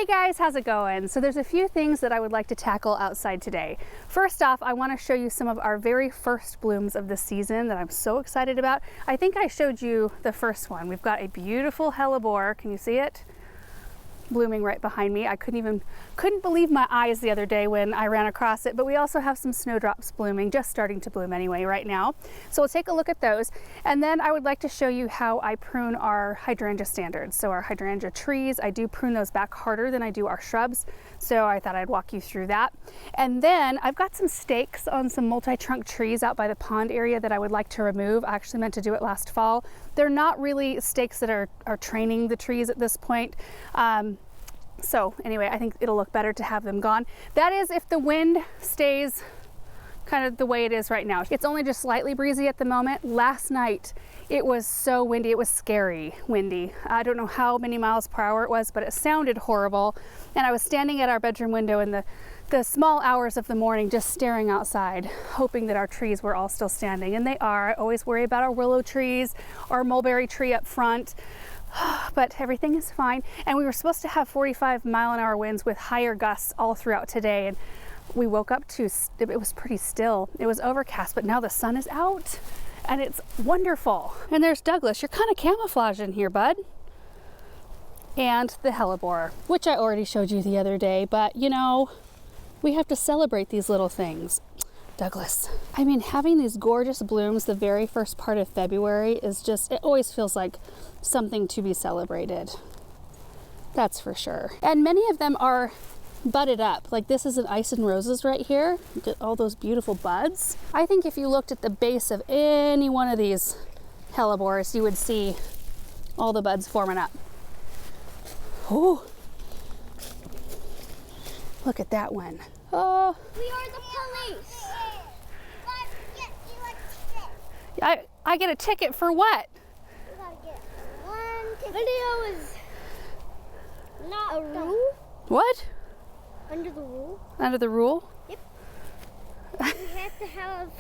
Hey guys, how's it going? So there's a few things that I would like to tackle outside today. First off, I want to show you some of our very first blooms of the season that I'm so excited about. I think I showed you the first one. We've got a beautiful hellebore. Can you see it? Blooming right behind me. I couldn't believe my eyes the other day when I ran across it, but we also have some snowdrops blooming, just starting to bloom anyway right now. So we'll take a look at those. And then I would like to show you how I prune our hydrangea standards. So our hydrangea trees, I do prune those back harder than I do our shrubs. So I thought I'd walk you through that. And then I've got some stakes on some multi-trunk trees out by the pond area that I would like to remove. I actually meant to do it last fall. They're not really stakes that are training the trees at this point. So anyway, I think it'll look better to have them gone. That is if the wind stays kind of the way it is right now. It's only just slightly breezy at the moment. Last night it was so windy, it was scary windy. I don't know how many miles per hour it was, but it sounded horrible. And I was standing at our bedroom window in the small hours of the morning just staring outside, hoping that our trees were all still standing, and they are. I always worry about our willow trees, our mulberry tree up front. But everything is fine. And we were supposed to have 45-mile-an-hour winds with higher gusts all throughout today. And we woke up to, it was pretty still. It was overcast, but now the sun is out and it's wonderful. And there's Douglas. You're kind of camouflaged in here, bud. And the hellebore, which I already showed you the other day, but you know, we have to celebrate these little things. Douglas. I mean, having these gorgeous blooms the very first part of February is just, it always feels like something to be celebrated. That's for sure. And many of them are budded up. Like this is an ice and roses right here. Look at all those beautiful buds. I think if you looked at the base of any one of these hellebores, you would see all the buds forming up. Oh, look at that one. Oh. We are the police. I get a ticket for what? You gotta get one ticket. Video is not a rule. What? Under the rule. Under the rule? Yep. We have to have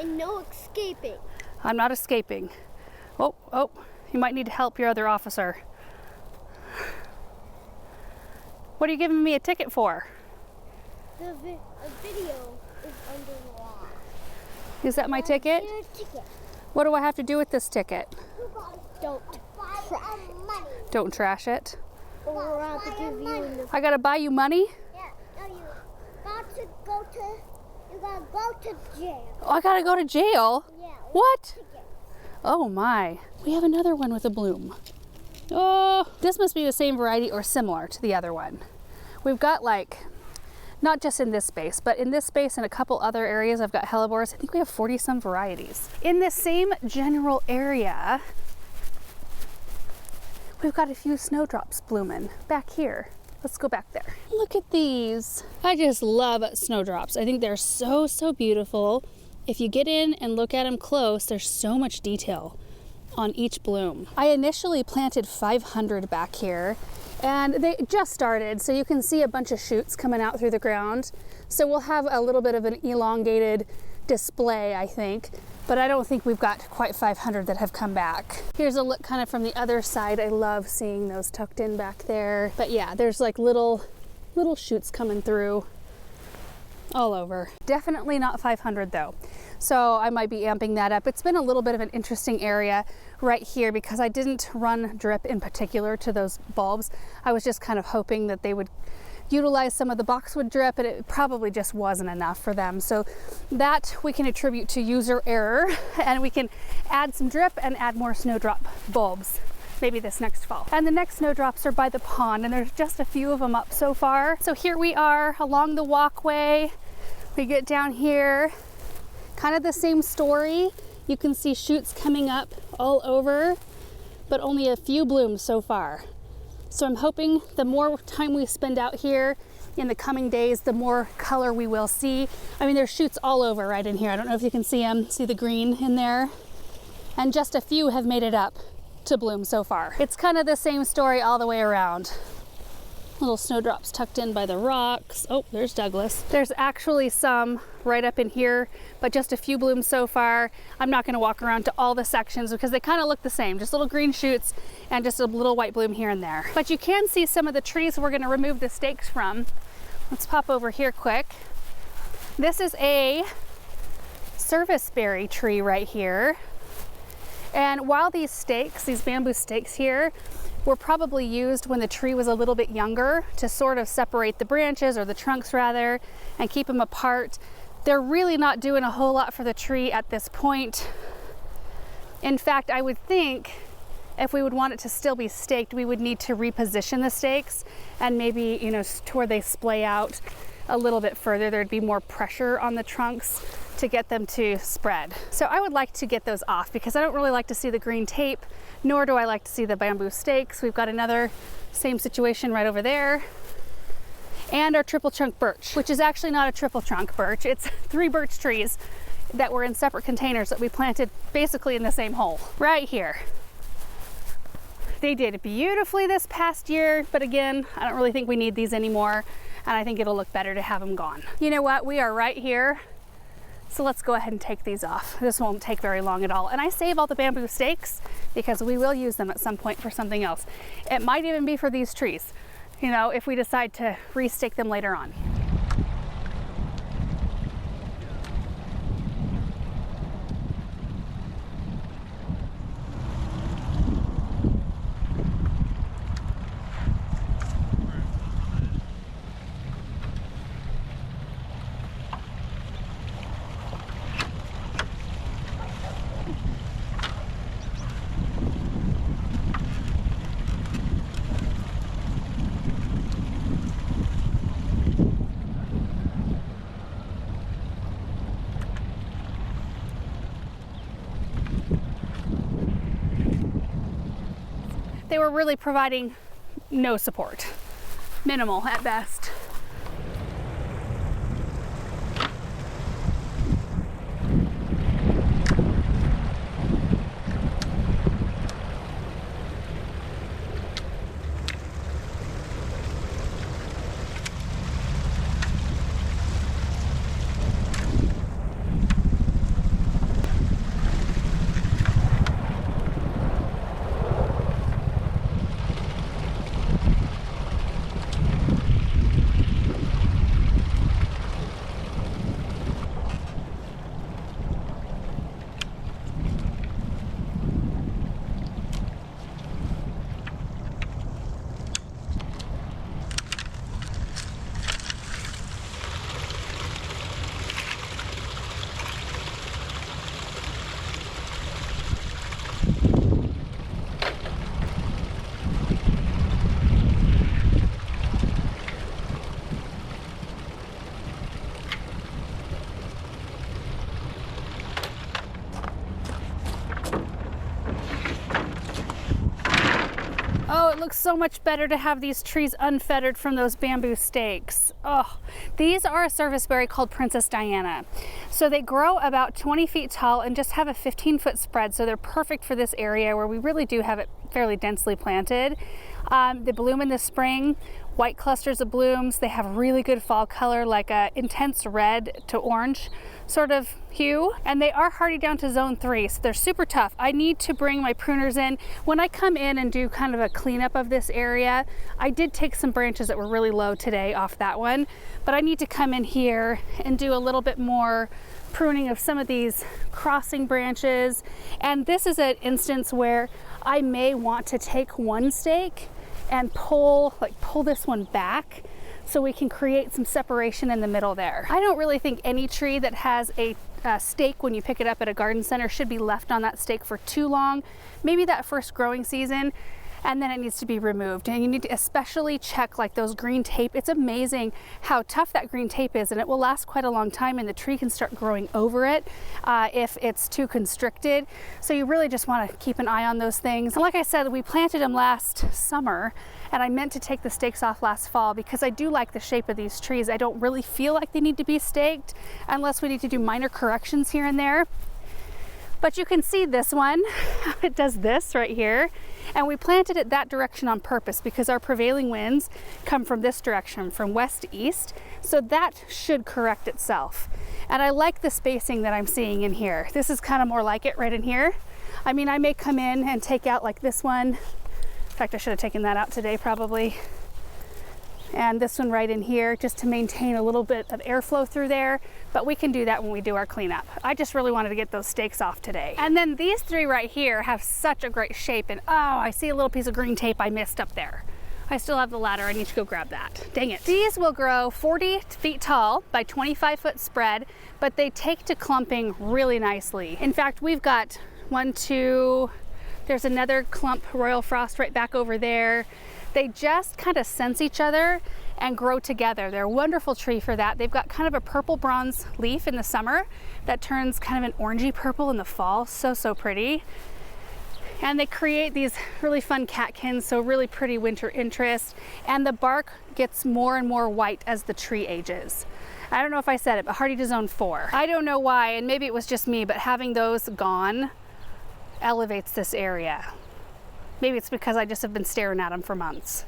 and no escaping. I'm not escaping. Oh, you might need to help your other officer. What are you giving me a ticket for? The video is under the law. Is that my ticket? Your ticket. What do I have to do with this ticket? Don't trash it. Don't trash it? Or we're out to give you I gotta buy you money? Yeah, no, you gotta go to jail. Oh, I gotta go to jail? Yeah. What? Ticket. Oh my. We have another one with a bloom. Oh, this must be the same variety or similar to the other one. We've got like, not just in this space, but in this space and a couple other areas, I've got hellebores. I think we have 40 some varieties. In this same general area, we've got a few snowdrops blooming back here. Let's go back there. Look at these. I just love snowdrops. I think they're so, so beautiful. If you get in and look at them close, there's so much detail on each bloom. I initially planted 500 back here and they just started, so you can see a bunch of shoots coming out through the ground. So we'll have a little bit of an elongated display, I think, but I don't think we've got quite 500 that have come back. Here's a look kind of from the other side. I love seeing those tucked in back there. But yeah, there's like little shoots coming through all over. Definitely not 500 though. So I might be amping that up. It's been a little bit of an interesting area right here because I didn't run drip in particular to those bulbs. I was just kind of hoping that they would utilize some of the boxwood drip, and it probably just wasn't enough for them. So that we can attribute to user error, and we can add some drip and add more snowdrop bulbs maybe this next fall. And the next snowdrops are by the pond, and there's just a few of them up so far. So here we are along the walkway. We get down here, kind of the same story. You can see shoots coming up all over, but only a few blooms so far. So I'm hoping the more time we spend out here in the coming days, the more color we will see. I mean, there's shoots all over right in here. I don't know if you can see them. See the green in there? And just a few have made it up to bloom so far. It's kind of the same story all the way around. Little snowdrops tucked in by the rocks. Oh, there's Douglas. There's actually some right up in here, but just a few blooms so far. I'm not going to walk around to all the sections because they kind of look the same, just little green shoots and just a little white bloom here and there. But you can see some of the trees we're going to remove the stakes from. Let's pop over here quick. This is a serviceberry tree right here. And while these stakes, these bamboo stakes here, were probably used when the tree was a little bit younger to sort of separate the branches, or the trunks rather, and keep them apart, they're really not doing a whole lot for the tree at this point. In fact, I would think if we would want it to still be staked, we would need to reposition the stakes and maybe, you know, to where they splay out a little bit further. There'd be more pressure on the trunks to get them to spread. So I would like to get those off because I don't really like to see the green tape, nor do I like to see the bamboo stakes. We've got another same situation right over there. And our triple trunk birch, which is actually not a triple trunk birch. It's 3 birch trees that were in separate containers that we planted basically in the same hole right here. They did beautifully this past year, but again, I don't really think we need these anymore, and I think it'll look better to have them gone. You know what? We are right here. So let's go ahead and take these off. This won't take very long at all. And I save all the bamboo stakes because we will use them at some point for something else. It might even be for these trees, you know, if we decide to restake them later on. They were really providing no support, minimal at best. Oh, it looks so much better to have these trees unfettered from those bamboo stakes. Oh, these are a serviceberry called Princess Diana. So they grow about 20 feet tall and just have a 15-foot spread. So they're perfect for this area where we really do have it fairly densely planted. They bloom in the spring, white clusters of blooms. They have really good fall color, like a intense red to orange sort of hue, and they are hardy down to zone 3, so they're super tough. I need to bring my pruners in. When I come in and do kind of a cleanup of this area, I did take some branches that were really low today off that one, but I need to come in here and do a little bit more pruning of some of these crossing branches. And this is an instance where I may want to take one stake and pull this one back so we can create some separation in the middle there. I don't really think any tree that has a stake when you pick it up at a garden center should be left on that stake for too long. Maybe that first growing season, and then it needs to be removed. And you need to especially check like those green tape. It's amazing how tough that green tape is, and it will last quite a long time, and the tree can start growing over it if it's too constricted. So you really just want to keep an eye on those things. And like I said, we planted them last summer, and I meant to take the stakes off last fall because I do like the shape of these trees. I don't really feel like they need to be staked unless we need to do minor corrections here and there. But you can see this one, it does this right here. And we planted it that direction on purpose because our prevailing winds come from this direction, from west to east. So that should correct itself. And I like the spacing that I'm seeing in here. This is kind of more like it right in here. I mean, I may come in and take out like this one. In fact, I should have taken that out today probably. And this one right in here, just to maintain a little bit of airflow through there. But we can do that when we do our cleanup. I just really wanted to get those stakes off today. And then these three right here have such a great shape. And oh, I see a little piece of green tape I missed up there. I still have the ladder, I need to go grab that. Dang it. These will grow 40 feet tall by 25-foot spread, but they take to clumping really nicely. In fact, we've got one, two, there's another clump Royal Frost right back over there. They just kind of sense each other and grow together. They're a wonderful tree for that. They've got kind of a purple bronze leaf in the summer that turns kind of an orangey purple in the fall. So, so pretty. And they create these really fun catkins, so really pretty winter interest. And the bark gets more and more white as the tree ages. I don't know if I said it, but hardy to zone 4. I don't know why, and maybe it was just me, but having those gone elevates this area. Maybe it's because I just have been staring at them for months.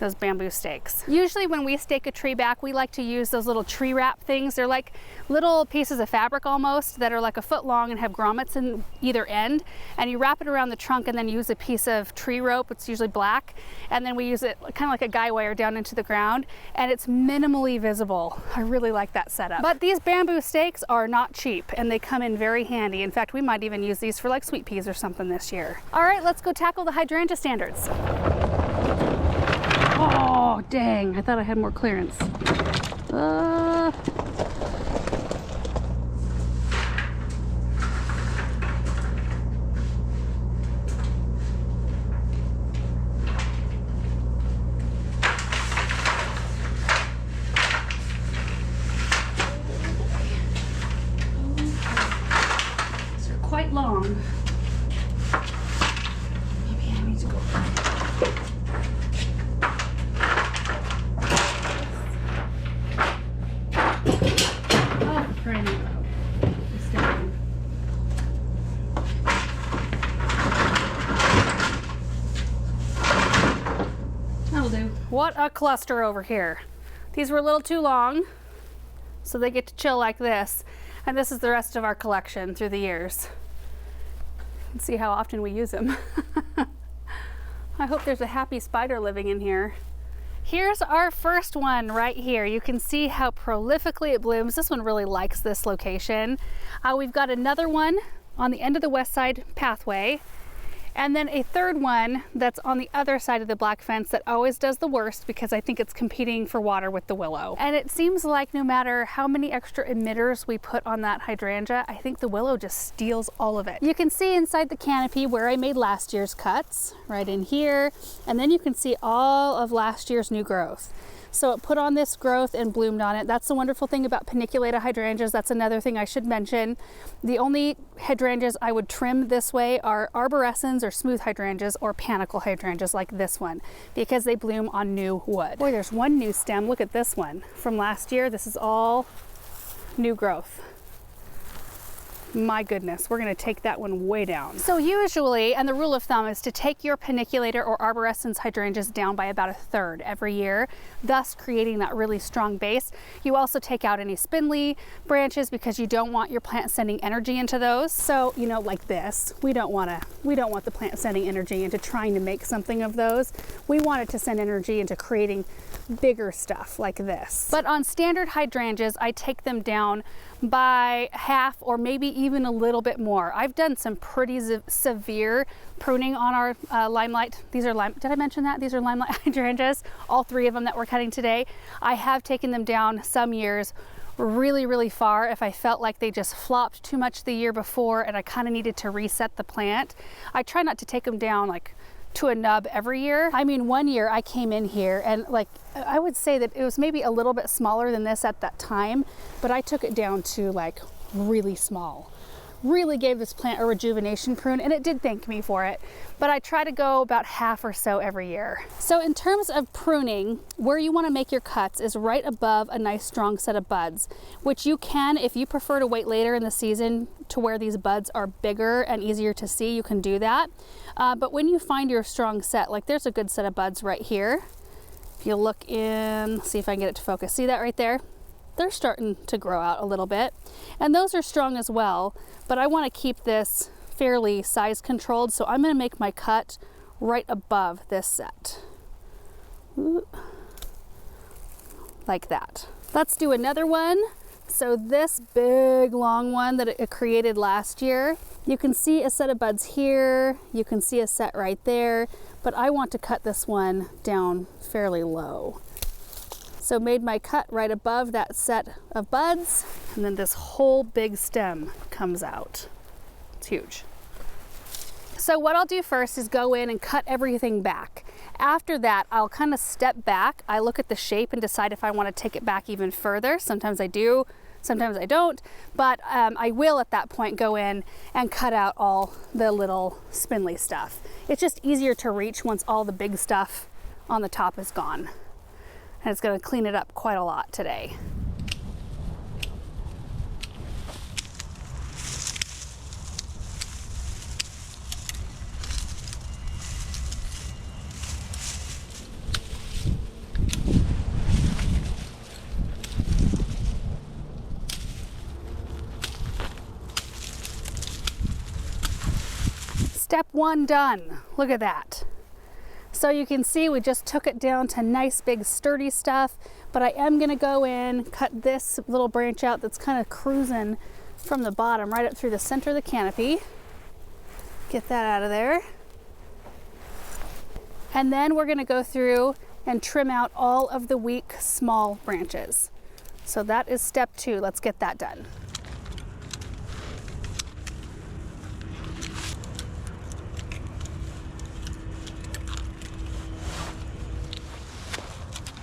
Those bamboo stakes. Usually when we stake a tree back, we like to use those little tree wrap things. They're like little pieces of fabric almost that are like a foot long and have grommets in either end. And you wrap it around the trunk and then use a piece of tree rope, it's usually black. And then we use it kind of like a guy wire down into the ground. And it's minimally visible. I really like that setup. But these bamboo stakes are not cheap and they come in very handy. In fact, we might even use these for like sweet peas or something this year. All right, let's go tackle the hydrangea standards. Oh, dang, I thought I had more clearance. These are quite long. Maybe I need to go. What a cluster over here. These were a little too long, so they get to chill like this. And this is the rest of our collection through the years. You can see how often we use them. I hope there's a happy spider living in here. Here's our first one right here. You can see how prolifically it blooms. This one really likes this location. We've got another one on the end of the west side pathway. And then a third one that's on the other side of the black fence that always does the worst because I think it's competing for water with the willow. And it seems like no matter how many extra emitters we put on that hydrangea, I think the willow just steals all of it. You can see inside the canopy where I made last year's cuts, right in here. And then you can see all of last year's new growth. So it put on this growth and bloomed on it. That's the wonderful thing about paniculata hydrangeas. That's another thing I should mention. The only hydrangeas I would trim this way are arborescens or smooth hydrangeas or panicle hydrangeas like this one because they bloom on new wood. Boy, there's one new stem. Look at this one from last year. This is all new growth. My goodness, we're gonna take that one way down. So usually, and the rule of thumb is to take your paniculator or arborescens hydrangeas down by about 1/3 every year, thus creating that really strong base. You also take out any spindly branches because you don't want your plant sending energy into those. So, you know, like this, we don't want the plant sending energy into trying to make something of those. We want it to send energy into creating bigger stuff like this. But on standard hydrangeas, I take them down by half or maybe even a little bit more. I've done some pretty severe pruning on our limelight. These are did I mention that? These are limelight hydrangeas, all three of them that we're cutting today. I have taken them down some years really, really far if I felt like they just flopped too much the year before and I kind of needed to reset the plant. I try not to take them down like to a nub every year. I mean, one year I came in here and like, I would say that it was maybe a little bit smaller than this at that time, but I took it down to like really small. really gave this plant a rejuvenation prune, and it did thank me for it. But I try to go about half or so every year. So in terms of pruning, where you want to make your cuts is right above a nice strong set of buds, which you can, if you prefer to wait later in the season to where these buds are bigger and easier to see, you can do that. But when you find your strong set, like there's a good set of buds right here. If you look in, see if I can get it to focus. See that right there? They're starting to grow out a little bit, and those are strong as well, but I want to keep this fairly size controlled, so I'm going to make my cut right above this set. Ooh. Like that. Let's do another one. So this big long one that it created last year, you can see a set of buds here, you can see a set right there, but I want to cut this one down fairly low. So made my cut right above that set of buds, and then this whole big stem comes out. It's huge. So what I'll do first is go in and cut everything back. After that, I'll kind of step back. I look at the shape and decide if I want to take it back even further. Sometimes I do, sometimes I don't, but I will at that point go in and cut out all the little spindly stuff. It's just easier to reach once all the big stuff on the top is gone. And it's going to clean it up quite a lot today. Step one done. Look at that. So you can see we just took it down to nice big sturdy stuff, but I am gonna go in, cut this little branch out that's kind of cruising from the bottom right up through the center of the canopy. Get that out of there. And then we're gonna go through and trim out all of the weak, small branches. So that is step two. Let's get that done.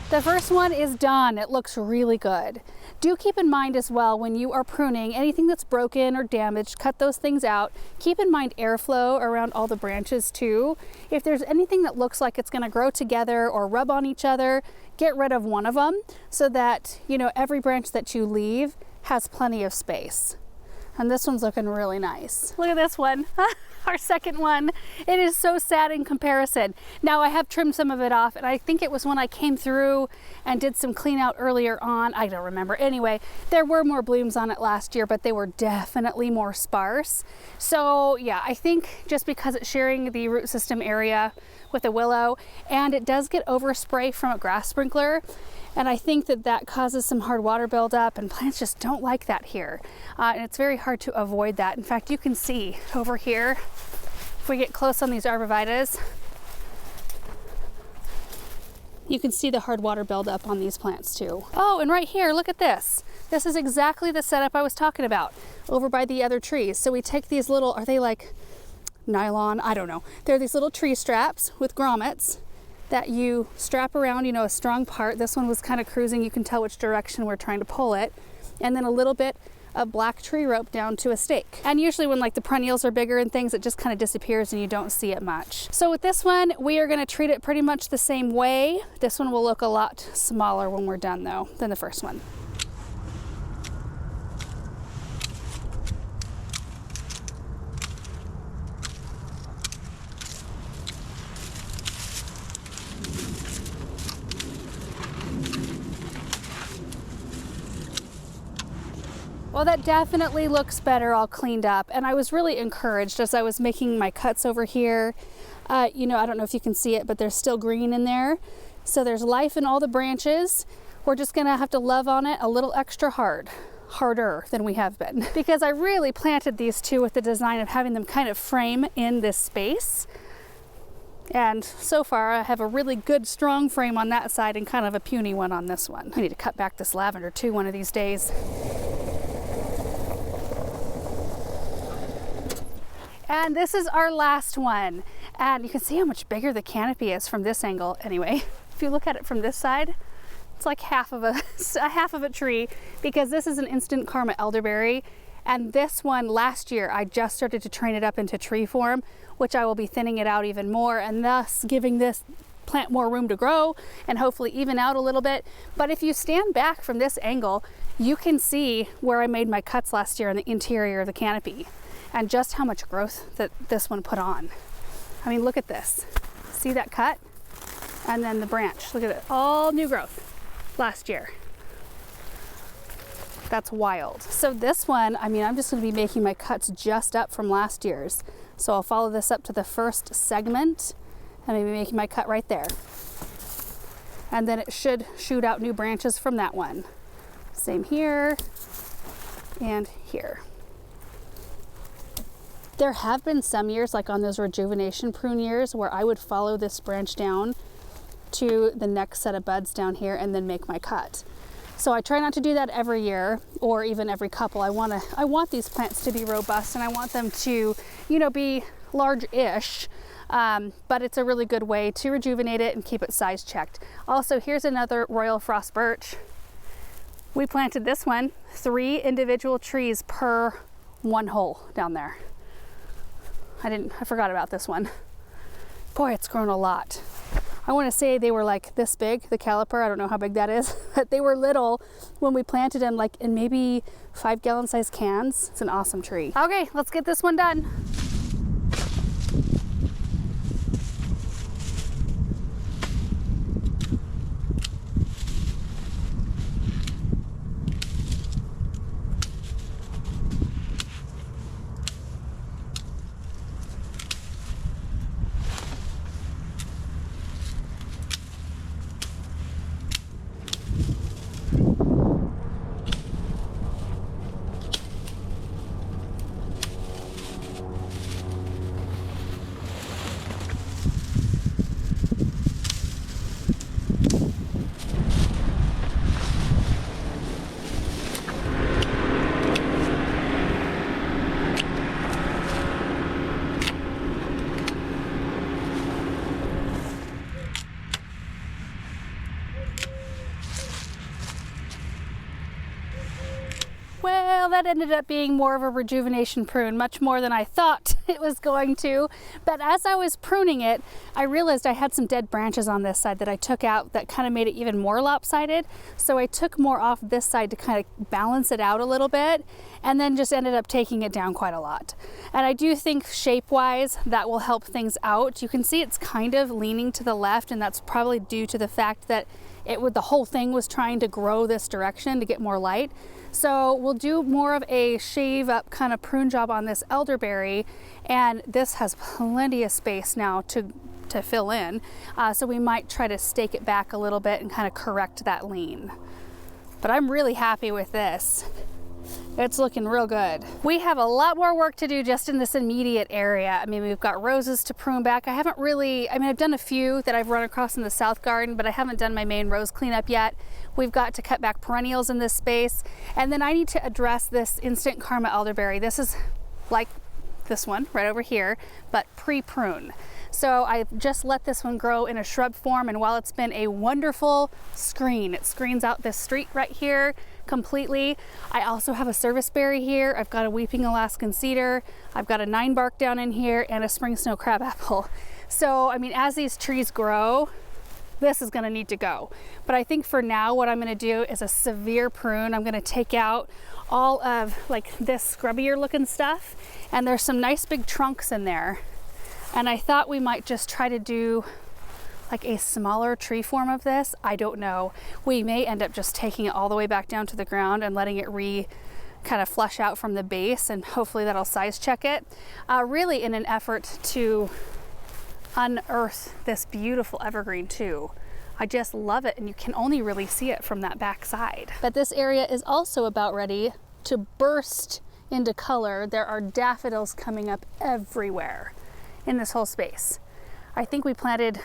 The first one is done. It looks really good. Do keep in mind as well, when you are pruning, anything that's broken or damaged, cut those things out. Keep in mind airflow around all the branches too. If there's anything that looks like it's going to grow together or rub on each other, get rid of one of them so that, you know, every branch that you leave has plenty of space. And this one's looking really nice. Look at this one. Our second one. It is so sad in comparison. Now I have trimmed some of it off, and I think it was when I came through and did some clean out earlier on. I don't remember. Anyway, there were more blooms on it last year, but they were definitely more sparse. So yeah, I think just because it's sharing the root system area with a willow, and it does get overspray from a grass sprinkler, and I think that that causes some hard water buildup, and plants just don't like that here. And it's very hard to avoid that. In fact, you can see over here, if we get close on these arborvitaes, you can see the hard water buildup on these plants too. Oh, and right here, look at this. This is exactly the setup I was talking about over by the other trees. So we take these little, are they like nylon? I don't know. They're these little tree straps with grommets that you strap around, you know, a strong part. This one was kind of cruising. You can tell which direction we're trying to pull it. And then a little bit of black tree rope down to a stake. And usually when like the perennials are bigger and things, it just kind of disappears and you don't see it much. So with this one, we are going to treat it pretty much the same way. This one will look a lot smaller when we're done though than the first one. Well, that definitely looks better all cleaned up, and I was really encouraged as I was making my cuts over here. You know, I don't know if you can see it, but there's still green in there. So there's life in all the branches. We're just gonna have to love on it a little extra harder than we have been, because I really planted these two with the design of having them kind of frame in this space. And so far I have a really good strong frame on that side and kind of a puny one on this one. I need to cut back this lavender too one of these days. And this is our last one. And you can see how much bigger the canopy is from this angle. Anyway, if you look at it from this side, it's like half of a tree, because this is an instant karma elderberry. And this one last year, I just started to train it up into tree form, which I will be thinning it out even more and thus giving this plant more room to grow and hopefully even out a little bit. But if you stand back from this angle, you can see where I made my cuts last year in the interior of the canopy and just how much growth that this one put on. I mean, look at this. See that cut? And then the branch, look at it, all new growth last year. That's wild. So this one, I mean, I'm just gonna be making my cuts just up from last year's. So I'll follow this up to the first segment and maybe making my cut right there. And then it should shoot out new branches from that one. Same here and here. There have been some years, like on those rejuvenation prune years, where I would follow this branch down to the next set of buds down here and then make my cut. So I try not to do that every year or even every couple. I want these plants to be robust and I want them to, you know, be large-ish, but it's a really good way to rejuvenate it and keep it size checked. Also, here's another Royal Frost Birch. We planted this one, 3 individual trees per one hole down there. I forgot about this one. Boy, it's grown a lot. I want to say they were like this big, the caliper. I don't know how big that is, but they were little when we planted them, like in maybe 5-gallon size cans. It's an awesome tree. Okay, let's get this one done. Well, that ended up being more of a rejuvenation prune, much more than I thought it was going to. But as I was pruning it, I realized I had some dead branches on this side that I took out that kind of made it even more lopsided. So I took more off this side to kind of balance it out a little bit, and then just ended up taking it down quite a lot. And I do think shape-wise that will help things out. You can see it's kind of leaning to the left, and that's probably due to the fact that the whole thing was trying to grow this direction to get more light. So we'll do more of a shave up kind of prune job on this elderberry, and this has plenty of space now to fill in. So we might try to stake it back a little bit and kind of correct that lean. But I'm really happy with this. It's looking real good. We have a lot more work to do just in this immediate area. I mean, we've got roses to prune back. I've done a few that I've run across in the south garden, but I haven't done my main rose cleanup yet. We've got to cut back perennials in this space. And then I need to address this instant karma elderberry. This is like this one right over here, but pre-prune. So I just let this one grow in a shrub form, and while it's been a wonderful screen, it screens out this street right here completely. I also have a serviceberry here. I've got a weeping Alaskan cedar. I've got a 9-bark down in here and a spring snow crabapple. So, I mean, as these trees grow, this is gonna need to go. But I think for now, what I'm gonna do is a severe prune. I'm gonna take out all of like this scrubbier looking stuff, and there's some nice big trunks in there. And I thought we might just try to do like a smaller tree form of this. I don't know. We may end up just taking it all the way back down to the ground and letting it kind of flush out from the base, and hopefully that'll size check it. Really in an effort to unearth this beautiful evergreen too. I just love it, and you can only really see it from that back side. But this area is also about ready to burst into color. There are daffodils coming up everywhere in this whole space. I think we planted,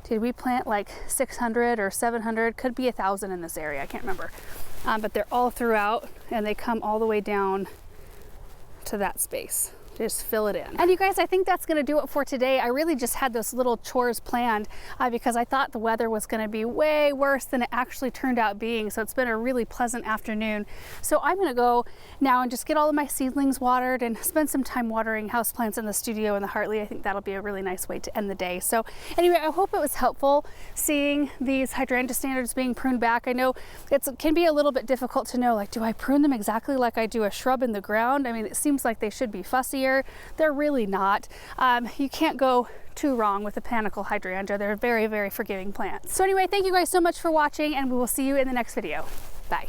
did we plant like 600 or 700? Could be 1,000 in this area, I can't remember. But they're all throughout, and they come all the way down to that space. just fill it in. And you guys, I think that's gonna do it for today. I really just had those little chores planned because I thought the weather was gonna be way worse than it actually turned out being. So it's been a really pleasant afternoon. So I'm gonna go now and just get all of my seedlings watered and spend some time watering houseplants in the studio in the Hartley. I think that'll be a really nice way to end the day. So anyway, I hope it was helpful seeing these hydrangea standards being pruned back. I know it can be a little bit difficult to know, like, do I prune them exactly like I do a shrub in the ground? I mean, it seems like they should be fussier. They're really not. You can't go too wrong with a panicle hydrangea. They're very, very forgiving plants. So anyway, thank you guys so much for watching, and we will see you in the next video. Bye.